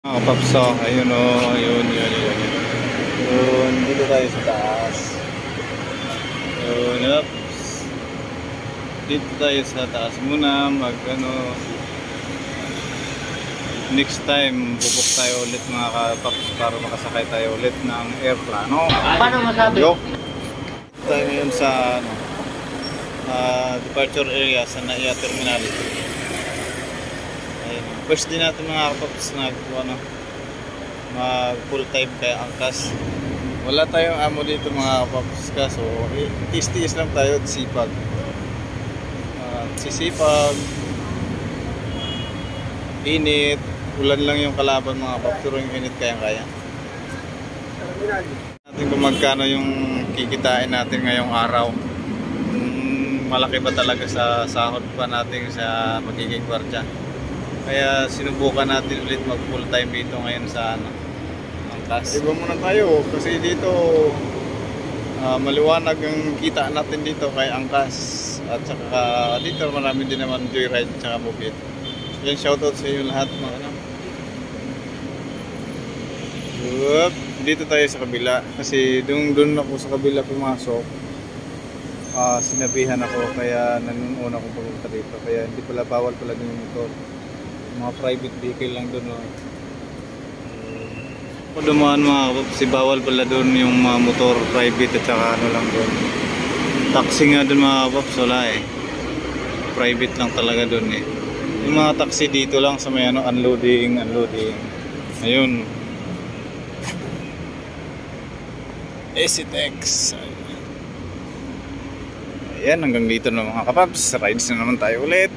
Mga kapapsa, ayun o, ayun. Yun, dito tayo sa taas. Yun, ups. Dito tayo sa taas muna, next time, bubuk tayo ulit mga kapaps para makasakay tayo ulit ng airplano. Paano masabi? Yo! Tayo ngayon sa, departure area sa NAIA Terminal. First din natin mga kapaps mag full time kaya angkas. Wala tayong amo dito mga kapaps, kaso tiis-tiis lang tayo at sipag. Sisipag, init, ulan lang yung kalaban mga kapaps, pero yung init kayang-kaya. Natin kung magkano yung kikitain natin ngayong araw. Malaki ba talaga sa sahod pa natin sa magiging gwardiya. Kaya sinubukan natin ulit mag full time dito ngayon sa angkas. Iba muna tayo kasi dito maliwanag ang kita natin dito kay angkas. At saka dito marami din naman joyride at saka bukid. Yan, shoutout sa inyo lahat mga ano. Dito tayo sa kabila kasi doon ako sa kabila pumasok. Sinabihan ako kaya nanununa akong pumunta dito. Kaya hindi pala bawal pala yung motor. Mga private vehicle lang doon. Kung dumaan mga kapapsi, bawal pala doon yung mga motor private at saka ano lang doon. Taxi nga doon mga kapapsi, wala eh. Private lang talaga doon eh. Yung mga taxi dito lang sa may ano, unloading. Ayun. Exitex. Ayan, hanggang dito na mga kapaps. Rides na naman tayo ulit.